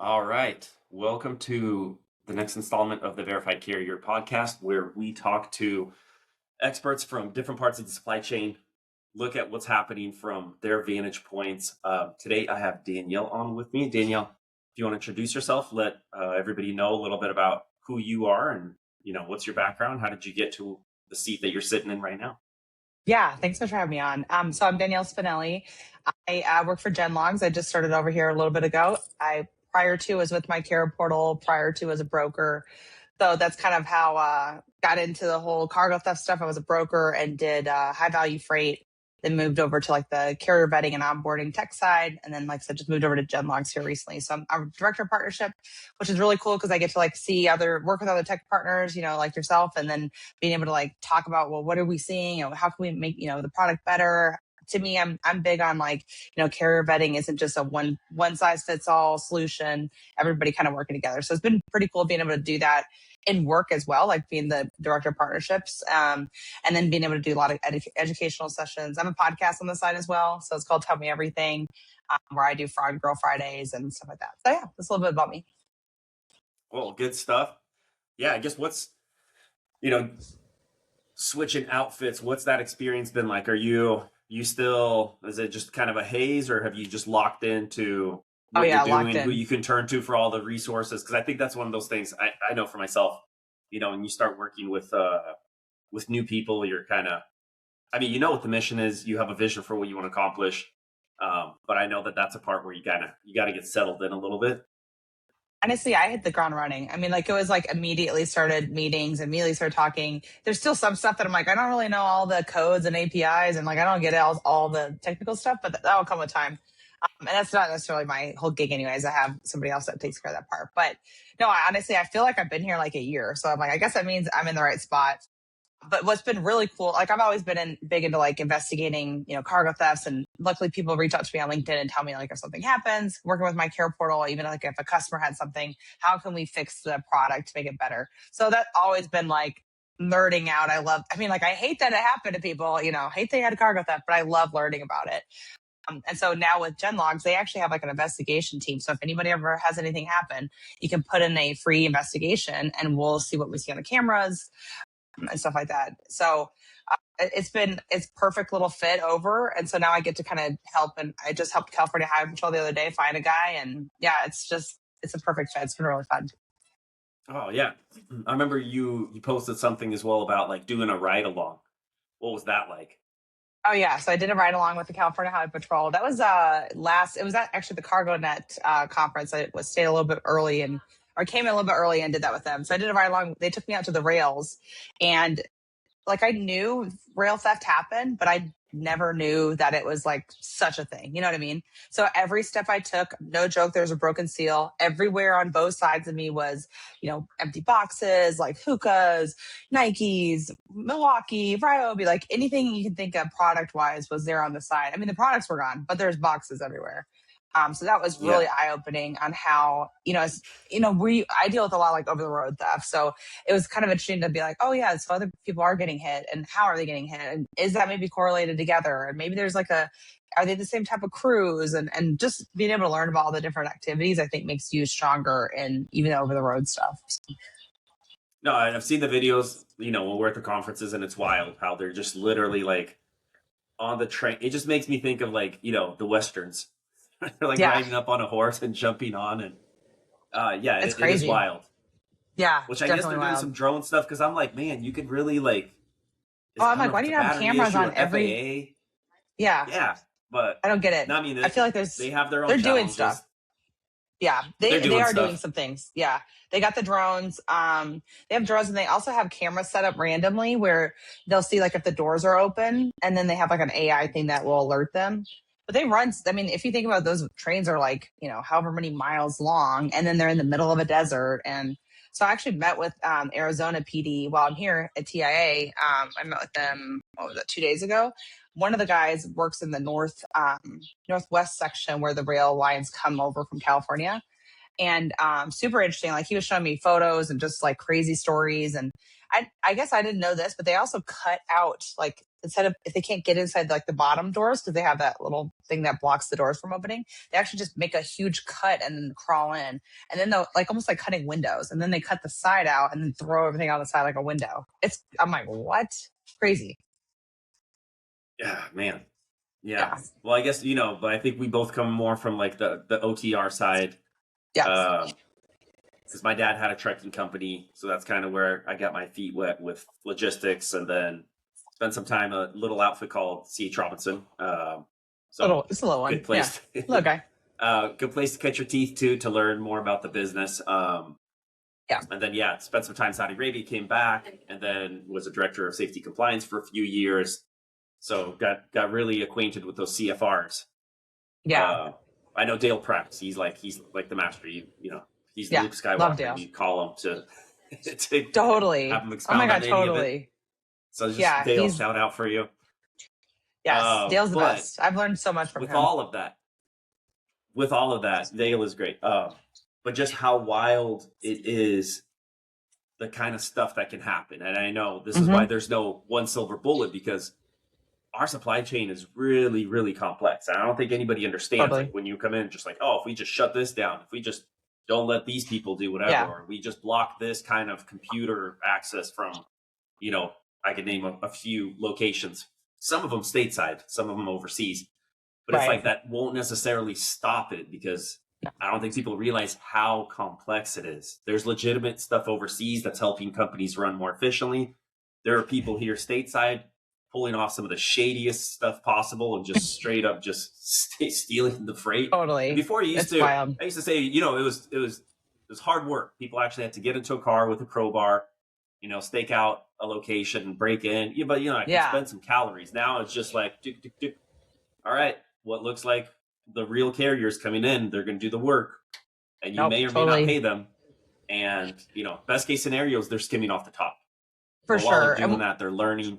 All right. Welcome to the next installment of the Verified Carrier podcast, where we talk to experts from different parts of the supply chain, look at what's happening from their vantage points. Today, I have Danielle on with me. Danielle, if you want to introduce yourself, let everybody know a little bit about who you are and what's your background. How did you get to the seat that you're sitting in right now? Yeah, thanks so much for having me on. So I'm Danielle Spinelli. I work for GenLogs. I just started over here a little bit ago. I prior to was with my care portal. Prior to as a broker. So that's kind of how got into the whole cargo theft stuff. I was a broker and did high value freight. Then moved over to like the carrier vetting and onboarding tech side, and then like I said, just moved over to GenLogs here recently. So I'm director of partnership, which is really cool because I get to like see work with other tech partners, like yourself, and then being able to like talk about, well, what are we seeing? How can we make, the product better? To me, I'm big on like, carrier vetting isn't just a one size fits all solution. Everybody kind of working together. So it's been pretty cool being able to do that in work as well, like being the director of partnerships, and then being able to do a lot of educational sessions. I have a podcast on the side as well. So it's called Tell Me Everything, where I do Fraud Girl Fridays and stuff like that. So yeah, that's a little bit about me. Well, good stuff. Yeah, I guess you know, switching outfits, what's that experience been like? Are you still, is it just kind of a haze, or have you just locked into Oh what you're yeah, locked doing, who in. you can turn to for all the resources? Because I think that's one of those things I know for myself, when you start working with new people, you're kind of, you know what the mission is, you have a vision for what you want to accomplish. But I know that that's a part where you got to get settled in a little bit. Honestly, I hit the ground running. I mean, like it was like immediately started meetings, immediately started talking. There's still some stuff that I'm like, I don't really know all the codes and APIs, and like I don't get all the technical stuff, but that will come with time. And that's not necessarily my whole gig, anyways. I have somebody else that takes care of that part. But no, honestly, I feel like I've been here like a year, so I'm like, I guess that means I'm in the right spot. But what's been really cool, like I've always been big into like investigating, cargo thefts, and luckily people reach out to me on LinkedIn and tell me like if something happens, working with my care portal, even like if a customer had something, how can we fix the product to make it better? So that's always been like nerding out. Like I hate that it happened to people, hate they had a cargo theft, but I love learning about it. And so now with GenLogs, they actually have like an investigation team. So if anybody ever has anything happen, you can put in a free investigation and we'll see what we see on the cameras and stuff like that. So it's perfect little fit over. And so now I get to kind of help. And I just helped California Highway Patrol the other day find a guy. And yeah, it's a perfect fit. It's been really fun. Oh yeah, I remember you posted something as well about like doing a ride along. What was that like? Oh yeah. So I did a ride along with the California Highway Patrol. That was it was actually the CargoNet conference. I was stayed a little bit early and or came in a little bit early and did that with them. So I did a ride along. They took me out to the rails, and like I knew rail theft happened, but I never knew that it was like such a thing. You know what I mean? So every step I took, no joke, there was a broken seal. Everywhere on both sides of me was, empty boxes, like hookahs, Nikes, Milwaukee, Ryobi, like anything you can think of product wise was there on the side. I mean, the products were gone, but there's boxes everywhere. So that was really Yeah. eye opening on how, I deal with a lot like over the road theft. So it was kind of interesting to be like, oh yeah, so other people are getting hit, and how are they getting hit? And is that maybe correlated together? And maybe there's like are they the same type of crews? And just being able to learn about all the different activities, I think makes you stronger in even over the road stuff. No, I've seen the videos, when we're at the conferences, and it's wild how they're just literally like on the train. It just makes me think of like, the Westerns. They're like Yeah, riding up on a horse and jumping on, and yeah, it's it is crazy. wild. Yeah, Which I guess definitely they're doing wild. some drone stuff, because I'm like, man, you could really like, Oh, I I'm don't like, know if why do it's a you have battery cameras issue on or every? FAA. Yeah, Yeah, but I don't get no, it. I mean, I feel like they have their own they're doing challenges, stuff. Yeah, but they're they doing are doing stuff. some things. Yeah, they got the drones. They have drones, and they also have cameras set up randomly where they'll see like if the doors are open, and then they have like an AI thing that will alert them. But they run. I mean, if you think about those trains are like however many miles long, and then they're in the middle of a desert. And so I actually met with Arizona PD while I'm here at TIA. I met with them. What was it, 2 days ago? One of the guys works in the northwest section where the rail lines come over from California, and super interesting. Like he was showing me photos and just like crazy stories. And I guess I didn't know this, but they also cut out like instead of, if they can't get inside like the bottom doors because they have that little thing that blocks the doors from opening, they actually just make a huge cut and then crawl in, and then they'll like almost like cutting windows, and then they cut the side out and then throw everything out the side like a window. I'm like, what? Crazy. Yeah, man. Yeah. Yeah. Well, I guess, but I think we both come more from like the OTR side. Yes. Because my dad had a trucking company, so that's kind of where I got my feet wet with logistics, and then spent some time a little outfit called C.H. Robinson. It's a little one. Good place. Yeah. Little guy. Good place to cut your teeth to learn more about the business. Yeah. And then spent some time in Saudi Arabia, came back, and then was a director of safety compliance for a few years. So got really acquainted with those CFRs. Yeah. I know Dale Pratt. He's like the master. He's Yeah. Luke Love Dale. Skywalker. You call him to Totally. have him Oh expound my God, on any of it. totally. So just Dale, shout out for you. Yes, Dale's the best. I've learned so much from him. With all of that, Dale is great. But just how wild it is, the kind of stuff that can happen. And I know this is why there's no one silver bullet, because our supply chain is really, really complex. I don't think anybody understands like when you come in, just like, oh, if we just shut this down, if we just don't let these people do whatever, or we just block this kind of computer access from, I could name a few locations, some of them stateside, some of them overseas. But it's like that won't necessarily stop it, because I don't think people realize how complex it is. There's legitimate stuff overseas that's helping companies run more efficiently. There are people here stateside pulling off some of the shadiest stuff possible and just straight up just stealing the freight. Totally. And before I used to say, it was hard work. People actually had to get into a car with a crowbar, stake out a location, break in. But I can spend some calories. Now it's just like, all right, what looks like the real carriers coming in, they're going to do the work, and you may or may not pay them. And best case scenarios, they're skimming off the top. For sure. While they're doing that, they're learning.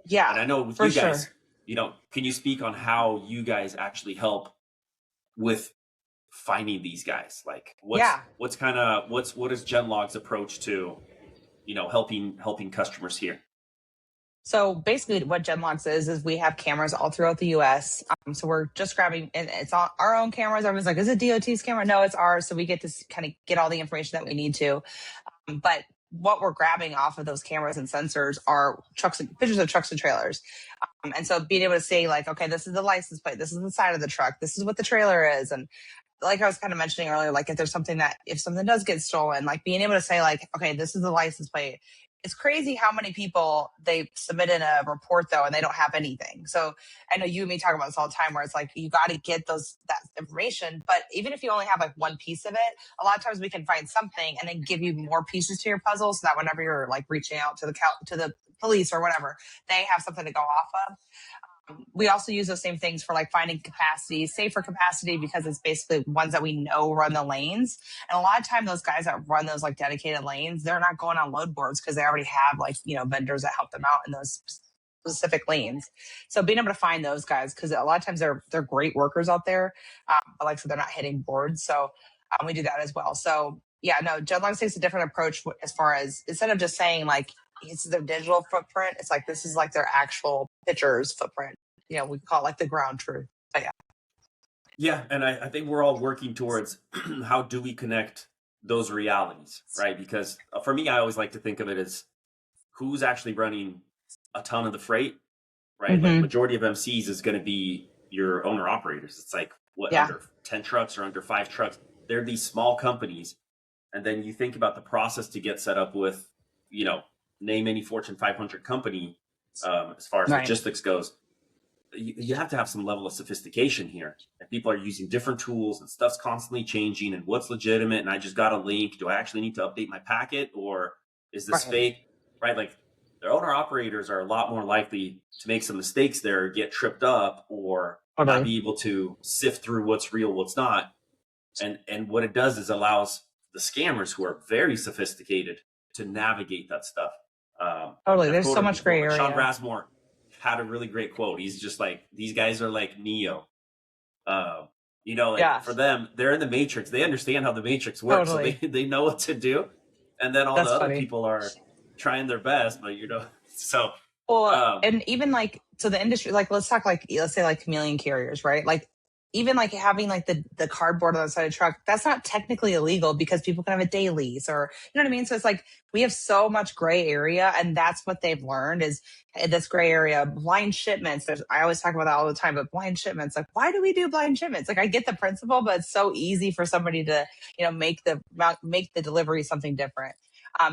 Yeah. And I know with you guys, can you speak on how you guys actually help with finding these guys? Like what is GenLogs' approach to, helping customers here? So basically what GenLogs is we have cameras all throughout the US. So we're just grabbing, and it's all our own cameras. Everyone's like, is it DOT's camera? No, it's ours. So we get to kind of get all the information that we need to. But what we're grabbing off of those cameras and sensors are pictures of trucks and trailers. And so being able to say like, okay, this is the license plate, this is the side of the truck, this is what the trailer is. And like I was kind of mentioning earlier, like if something does get stolen, like being able to say like, okay, this is the license plate. It's crazy how many people they submit in a report though, and they don't have anything. So I know you and me talk about this all the time, where it's like, you got to get that information. But even if you only have like one piece of it, a lot of times we can find something and then give you more pieces to your puzzle, so that whenever you're like reaching out to the police or whatever, they have something to go off of. We also use those same things for like finding capacity, safer capacity, because it's basically ones that we know run the lanes. And a lot of time those guys that run those like dedicated lanes, they're not going on load boards because they already have like, vendors that help them out in those specific lanes. So being able to find those guys, because a lot of times they're great workers out there, but like, so they're not hitting boards. So we do that as well. So GenLogs takes a different approach as far as, instead of just saying like, it's their digital footprint, it's like, this is like their actual pictures footprint. We call it like the ground truth. But yeah. And I think we're all working towards how do we connect those realities, right? Because for me, I always like to think of it as who's actually running a ton of the freight, right? Like majority of MCs is going to be your owner operators. It's like under 10 trucks or under 5 trucks. They're these small companies. And then you think about the process to get set up with, name any Fortune 500 company, as far as logistics goes. You have to have some level of sophistication here. And people are using different tools, and stuff's constantly changing, and what's legitimate. And I just got a link. Do I actually need to update my packet, or is this fake? Right? Like their owner operators are a lot more likely to make some mistakes there, get tripped up, or not be able to sift through what's real, what's not. And what it does is allows the scammers, who are very sophisticated, to navigate that stuff. There's so much gray area. Sean Rasmore had a really great quote. He's just like, these guys are like Neo. For them, they're in the Matrix. They understand how the Matrix works. So they know what to do. And then all the other people are trying their best, but so Well, Um, and even like, so the industry, like, let's say like chameleon carriers, right? Like, even like having like the cardboard on the side of the truck, that's not technically illegal because people can have a day lease, or, you know what I mean? So it's like, we have so much gray area, and that's what they've learned is this gray area. Blind shipments. I always talk about that all the time, but blind shipments, like, why do we do blind shipments? Like, I get the principle, but it's so easy for somebody to, make the delivery something different.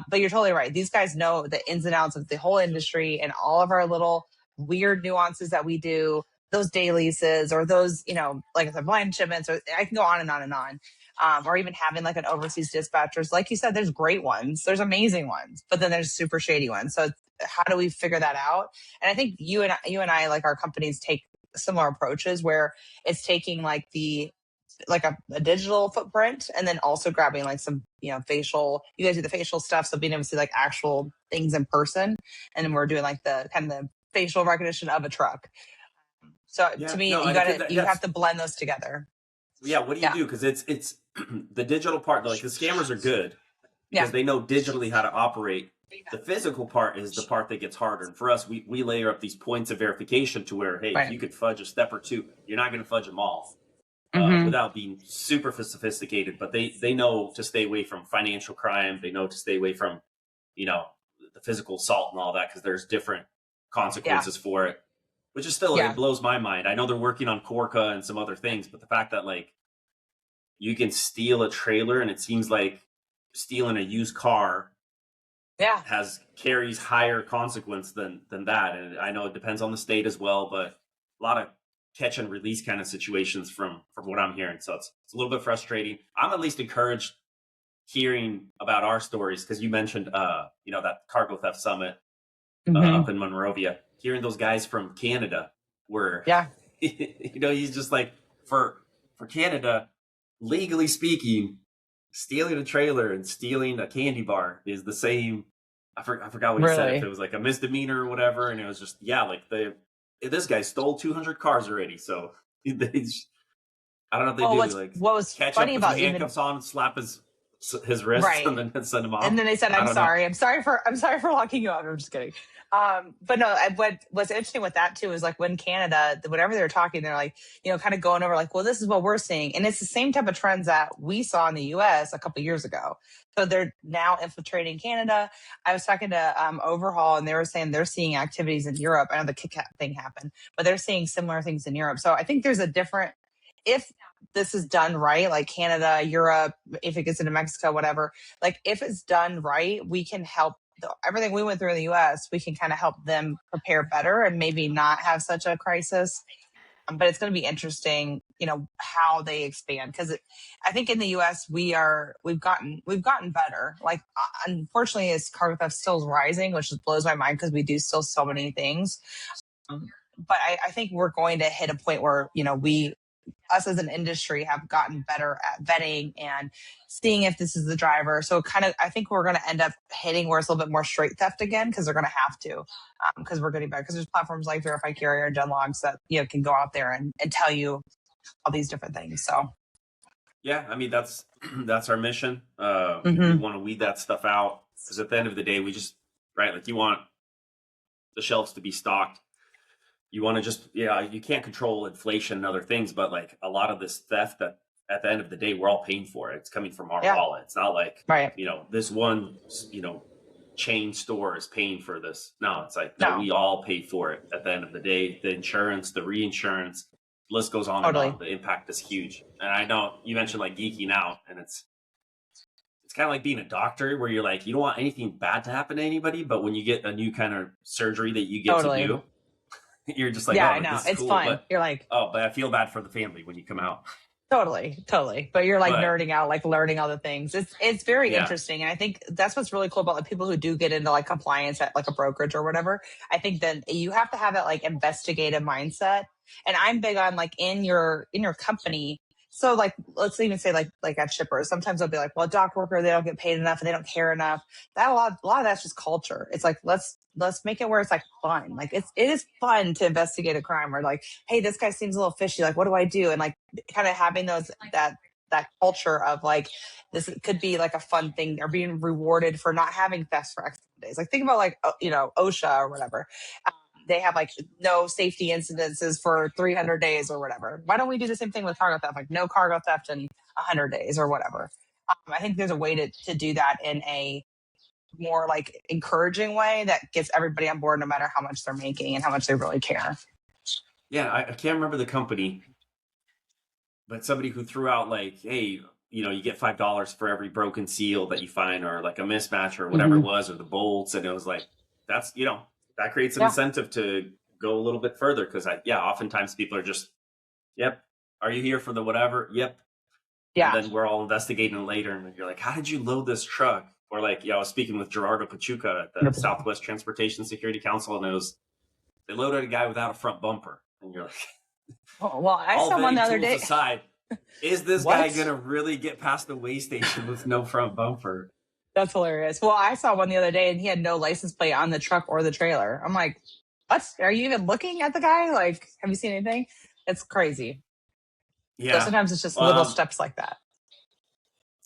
But you're totally right. These guys know the ins and outs of the whole industry and all of our little weird nuances that we do, those day leases or those, like I said, blind shipments, or I can go on and on and on. Or even having like an overseas dispatchers. Like you said, there's great ones, there's amazing ones, but then there's super shady ones. So how do we figure that out? And I think you and I, like our companies take similar approaches where it's taking like a digital footprint and then also grabbing like some, facial, you guys do the facial stuff. So being able to see like actual things in person. And then we're doing like the kind of the facial recognition of a truck. So to yeah, me, no, and you have yes, to blend those together. yeah. What do you Yeah. do? Because it's the digital part. Like the scammers are good because Yeah. they know digitally how to operate. The physical part is the part that gets harder. And for us, we layer up these points of verification to where, hey, if Right. you could fudge a step or two, you're not going to fudge them all Hmm. without being super sophisticated. But they know to stay away from financial crime. They know to stay away from, you know, the physical assault and all that because there's different Yeah. consequences for it. Which is still, it Yeah. blows my mind. I know they're working on Corca and some other things, but the fact that like you can steal a trailer and it seems like stealing a used car Yeah. carries higher consequence than that. And I know it depends on the state as well, but a lot of catch and release kind of situations from what I'm hearing. So it's a little bit frustrating. I'm at least encouraged hearing about our stories because you mentioned that cargo theft summit up Hmm. in Monrovia. Hearing those guys from Canada were Yeah. he's just like for Canada, legally speaking, stealing a trailer and stealing a candy bar is the same. I forgot what he said. If it Really. was like a misdemeanor or whatever, and it was just like this guy stole 200 cars already. So I don't know what they Well, do. what's Like what was catch up, funny put some about even handcuffs on, slap his wrists, and right. then send him And off. then they said, I "I'm don't know. sorry. I'm sorry for locking you up." I'm just kidding. But no, what's interesting with that too is like when Canada, whenever they're talking, they're like, kind of going over like, well, this is what we're seeing, and it's the same type of trends that we saw in the U.S. a couple years ago. So they're now infiltrating Canada. I was talking to Overhaul, and they were saying they're seeing activities in Europe. I know the Kit Kat thing happened, but they're seeing similar things in Europe. So I think there's a different if this is done right, like Canada, Europe, if it gets into Mexico, whatever, like if it's done right, we can help everything we went through in the US, we can kind of help them prepare better and maybe not have such a crisis. But it's going to be interesting, how they expand because I think in the US we've gotten better. Like unfortunately, as cargo theft still is rising, which just blows my mind because we do still so many things. But I think we're going to hit a point where we us as an industry have gotten better at vetting and seeing if this is the driver. So kind of, I think we're going to end up hitting where it's a little bit more straight theft again because they're going to have to, because we're getting better. Because there's platforms like Verified Carrier and GenLogs that can go out there and tell you all these different things. So, Yeah, I mean that's that's our mission. We hmm want to weed that stuff out because at the end of the day, we just right like you want the shelves to be stocked. You want to just you can't control inflation and other things, but like a lot of this theft that at the end of the day we're all paying for it. It's coming from our yeah, wallet. It's not like right. this one chain store is paying for this. No, it's like no, No, we all pay for it at the end of the day. The insurance, the reinsurance, list goes on and on. totally. The impact is huge. And I know you mentioned like geeking out, and it's kind of like being a doctor where you're like you don't want anything bad to happen to anybody, but when you get a new kind of surgery that you get to Totally. do, you're just like, Yeah, oh, I like know. this is It's cool, fun. You're like, but I feel bad for the family when you come out. totally, totally. But you're like But nerding out, like learning all the things. It's very yeah, interesting. And I think that's what's really cool about the people who do get into like compliance at like a brokerage or whatever. I think then you have to have that like investigative mindset. And I'm big on like in your company. So like let's even say like at shippers, sometimes they'll be like, well, dock worker, they don't get paid enough and they don't care enough. That a lot of that's just culture. It's like let's make it where it's like fun. Like it is fun to investigate a crime or like, hey, this guy seems a little fishy. Like, what do I do? And like kind of having that culture of like this could be like a fun thing or being rewarded for not having theft for X days. Like think about like, OSHA or whatever. They have like no safety incidences for 300 days or whatever. Why don't we do the same thing with cargo theft? Like no cargo theft in 100 days or whatever. I think there's a way to do that in a more like encouraging way that gets everybody on board no matter how much they're making and how much they really care. Yeah, I can't remember the company, but somebody who threw out like, hey, you get $5 for every broken seal that you find, or like a mismatch or whatever it was, or the bolts, and it was like, that's that creates an Yeah. incentive to go a little bit further, because oftentimes people are just, yep, are you here for the whatever? Yep. And Yeah. then we're all investigating later, and you're like, how did you load this truck? Or like, I was speaking with Gerardo Pachuca at the 100%. Southwest Transportation Security Council, and they loaded a guy without a front bumper, and you're like, Oh, well, I all saw one the vetting other tools day. aside, is this guy What? gonna really get past the weigh station with no front bumper? That's hilarious. Well, I saw one the other day and he had no license plate on the truck or the trailer. I'm like, what? Are you even looking at the guy? Like, have you seen anything? It's crazy. So Yeah. sometimes it's just little steps like that.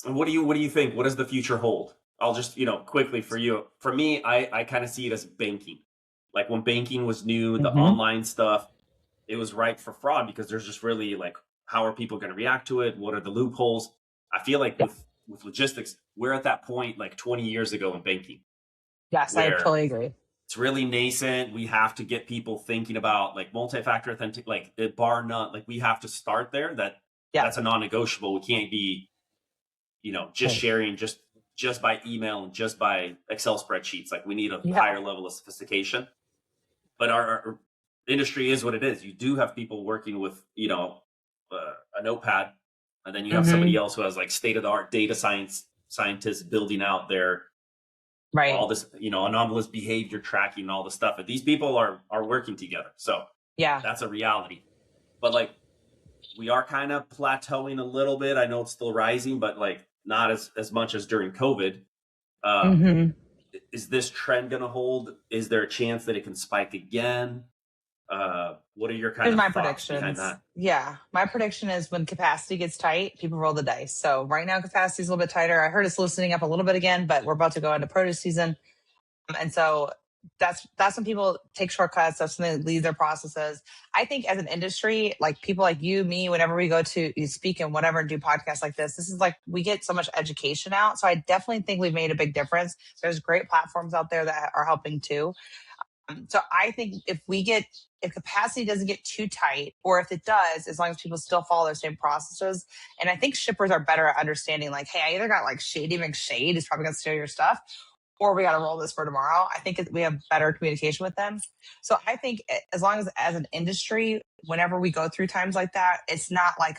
And what do you think? What does the future hold? I'll just, quickly for you. For me, I kind of see it as banking. Like when banking was new, the online stuff, it was ripe for fraud because there's just really like, how are people going to react to it? What are the loopholes? I feel like Yeah. with logistics, we're at that point like 20 years ago in banking. Yes, I totally agree. It's really nascent. We have to get people thinking about like multi-factor authentic, like bar none. Like we have to start there. That's a non-negotiable. We can't be, just sharing just by email and just by Excel spreadsheets. Like we need a higher level of sophistication. But our industry is what it is. You do have people working with, a notepad, and then you have somebody else who has like state-of-the-art data scientists building out their all this, anomalous behavior tracking and all this stuff. And these people are working together. So that's a reality. But like we are kind of plateauing a little bit. I know it's still rising, but like not as much as during COVID. Is this trend going to hold? Is there a chance that it can spike again? What are your Here's my thoughts behind predictions. that? Yeah. My prediction is when capacity gets tight, people roll the dice. So right now capacity is a little bit tighter. I heard it's loosening up a little bit again, but we're about to go into produce season. And so that's when people take shortcuts. That's when they leave their processes. I think as an industry, like people like you, me, whenever we go to you speak and whatever and do podcasts like this is like we get so much education out. So I definitely think we've made a big difference. There's great platforms out there that are helping too. So I think if capacity doesn't get too tight, or if it does, as long as people still follow their same processes, and I think shippers are better at understanding like, hey, I either got like Shady McShade is probably going to steal your stuff, or we got to roll this for tomorrow. I think we have better communication with them. So I think as long as an industry, whenever we go through times like that, it's not like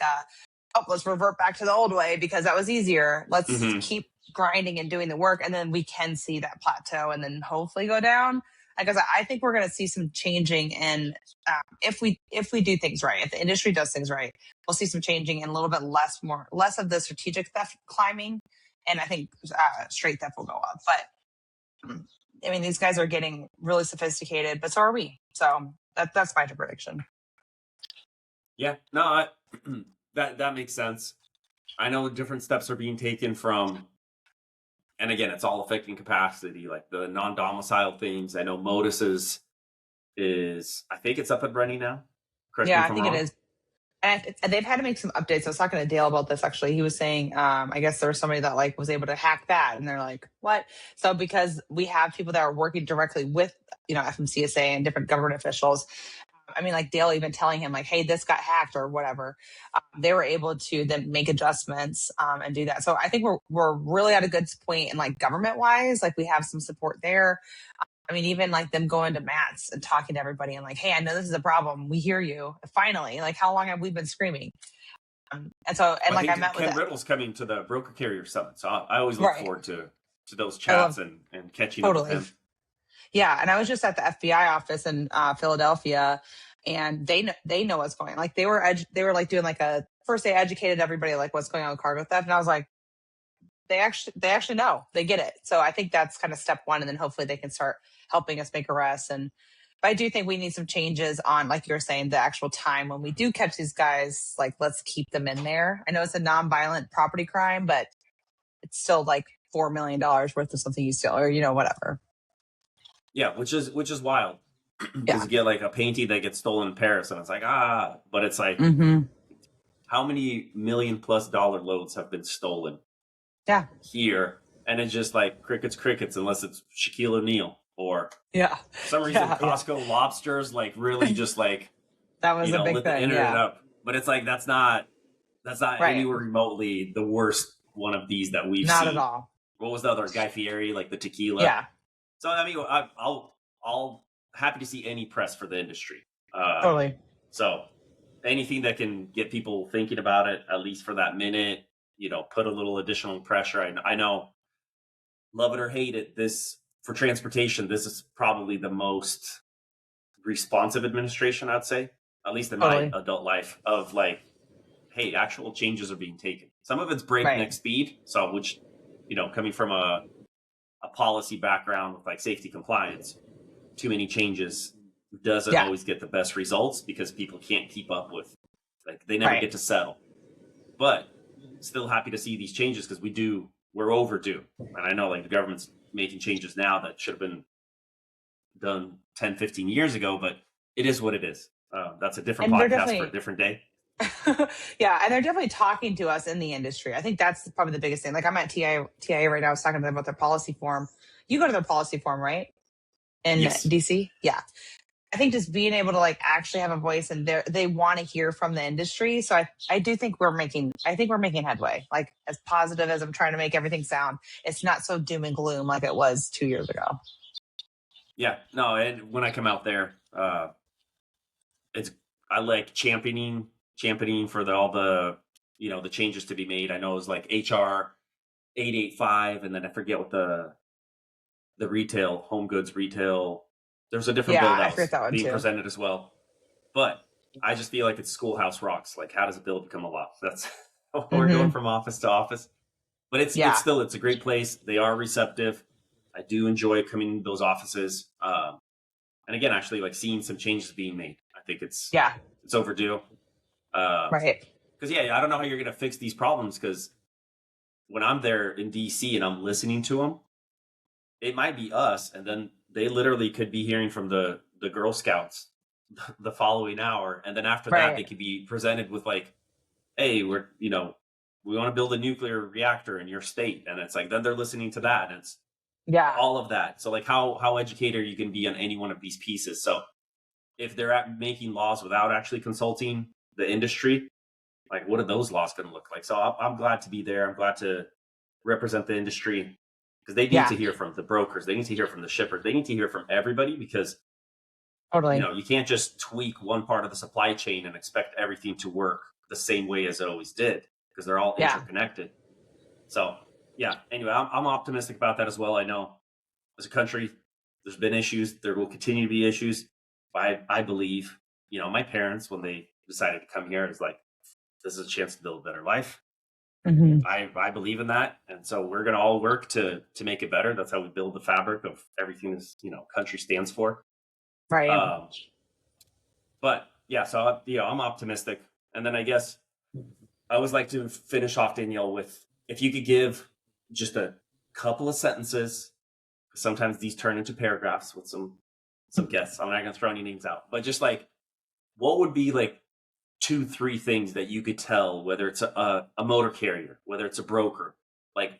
let's revert back to the old way because that was easier. Let's keep grinding and doing the work. And then we can see that plateau and then hopefully go down. Because I think we're going to see some changing in if we do things right, if the industry does things right, we'll see some changing and a little bit less of the strategic theft climbing. And I think straight theft will go up. But I mean, these guys are getting really sophisticated, but so are we. So that's my prediction. Yeah, no, that makes sense. I know different steps are being taken from, and again, it's all affecting capacity, like the non-domiciled things. I know Modus is I think it's up and running now. Correct me if I'm wrong. It is. And they've had to make some updates. I was talking to Dale about this actually. He was saying, I guess there was somebody that like was able to hack that, and they're like, "What?" So because we have people that are working directly with FMCSA and different government officials. I mean, like Dale even telling him like, "Hey, this got hacked" or whatever. They were able to then make adjustments and do that. So I think we're really at a good point in like government wise. Like we have some support there. I mean, even like them going to Matt's and talking to everybody and like, hey, I know this is a problem. We hear you. Finally, like how long have we been screaming? And I met Ken with Riddle's coming to the Broker Carrier Summit. So I always look forward to those chats and catching up with him. Yeah. And I was just at the FBI office in Philadelphia, and they know what's going on. Like they were like doing like first they educated everybody like what's going on with cargo theft. And I was like, they actually know, they get it. So I think that's kind of step one. And then hopefully they can start helping us make arrests. But I do think we need some changes on, like you were saying, the actual time when we do catch these guys, like let's keep them in there. I know it's a non-violent property crime, but it's still like $4 million worth of something you steal or, whatever. Yeah, which is wild because Yeah. you get like a painting that gets stolen in Paris, and it's like but it's like Mm-hmm. how many $1 million+ loads have been stolen Yeah. here, and it's just like crickets unless it's Shaquille O'Neal or Yeah. for some reason Yeah. Yeah. Costco lobsters like really just like That was a big lit the thing. internet Yeah. up. But it's like that's not Right. anywhere remotely the worst one of these that we've Not at seen. all. What was the other Guy Fieri, like the tequila? Yeah. So I mean, I'll happy to see any press for the industry. Totally. So anything that can get people thinking about it, at least for that minute, put a little additional pressure. I know, love it or hate it, this for transportation, this is probably the most responsive administration, I'd say, at least in my Totally. adult life, of like, hey, actual changes are being taken. Some of it's breakneck Right. speed. So, which, coming from a policy background with like safety compliance, too many changes doesn't Yeah. always get the best results because people can't keep up with, like, they never Right. get to settle. But still happy to see these changes because we're overdue. And I know like the government's making changes now that should have been done 10, 15 years ago, but it is what it is. That's a different And they're podcast for a definitely, different day. yeah, and they're definitely talking to us in the industry. I think that's probably the biggest thing. Like I'm at TIA right now. I was talking to them about their policy forum. You go to their policy forum, right? In Yes. DC? Yeah. I think just being able to like actually have a voice and they want to hear from the industry. So I do think I think we're making headway. Like as positive as I'm trying to make everything sound, it's not so doom and gloom like it was 2 years ago. Yeah. No, and when I come out there, it's I like championing for all the the changes to be made. I know it was like HR 885, and then I forget what the retail home goods retail. There's a different Yeah, bill I that forget was that one being too. presented as well. But I just feel like it's schoolhouse rocks. Like, how does a bill become a law? That's we're going Hmm. from office to office. But it's Yeah, still, it's a great place. They are receptive. I do enjoy coming to those offices. And again, actually, like seeing some changes being made. I think yeah, it's overdue. Because right. yeah, I don't know how you're gonna fix these problems. Because when I'm there in DC and I'm listening to them, it might be us, and then they literally could be hearing from the Girl Scouts the following hour, and then after that, they Right. could be presented with like, hey, we want to build a nuclear reactor in your state, and it's like then they're listening to that, and it's Yeah, all of that. So like how educated you can be on any one of these pieces. So if they're making laws without actually consulting the industry, like what are those laws going to look like? So I'm glad to be there. I'm glad to represent the industry because they need yeah, to hear from the brokers. They need to hear from the shippers. They need to hear from everybody because totally. you can't just tweak one part of the supply chain and expect everything to work the same way as it always did because they're all Yeah, interconnected. So yeah, anyway, I'm optimistic about that as well. I know as a country, there's been issues. There will continue to be issues. I believe, my parents, when they decided to come here, is like, this is a chance to build a better life. hmm, I believe in that. And so we're going to all work to make it better. That's how we build the fabric of everything this, country stands for. right. Um, but yeah, so, I'm optimistic. And then I guess I always like to finish off, Danielle, with if you could give just a couple of sentences. Sometimes these turn into paragraphs with some guests. I'm not going to throw any names out, but just like, what would be like 2, 3 things that you could tell, whether it's a motor carrier, whether it's a broker, like,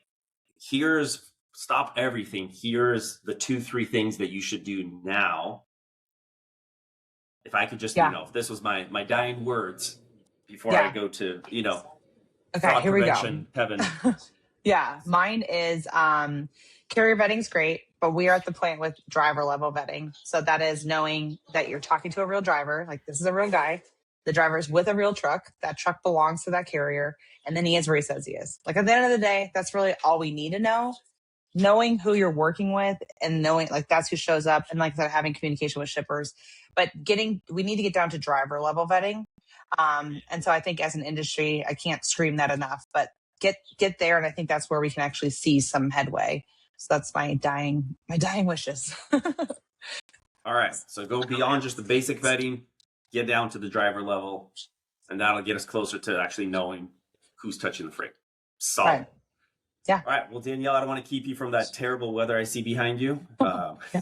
here's stop everything. Here's the 2, 3 things that you should do now. If I could just, Yeah, if this was my dying words before I yeah. go to, Okay, fraud here we go. prevention, heaven. Yeah, mine is carrier vetting's great, but we are at the point with driver level vetting. So that is knowing that you're talking to a real driver, like this is a real guy. The driver's with a real truck. That truck belongs to that carrier, and then he is where he says he is. Like at the end of the day, that's really all we need to know. Knowing who you're working with and knowing like that's who shows up, and like I said, having communication with shippers. But we need to get down to driver level vetting. And so I think as an industry, I can't scream that enough, but get there. And I think that's where we can actually see some headway. So that's my dying wishes. All right. So go beyond just the basic vetting, get down to the driver level, and that'll get us closer to actually knowing who's touching the freight. Solid. Right. Yeah. All right. Well, Danielle, I don't want to keep you from that terrible weather I see behind you. Yeah.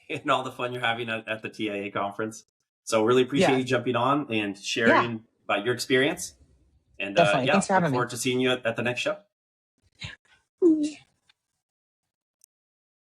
and all the fun you're having at the TIA conference. So really appreciate Yeah. you jumping on and Yeah, sharing about your experience. And definitely. yeah, Thanks for look having forward to seeing you at the next show. me.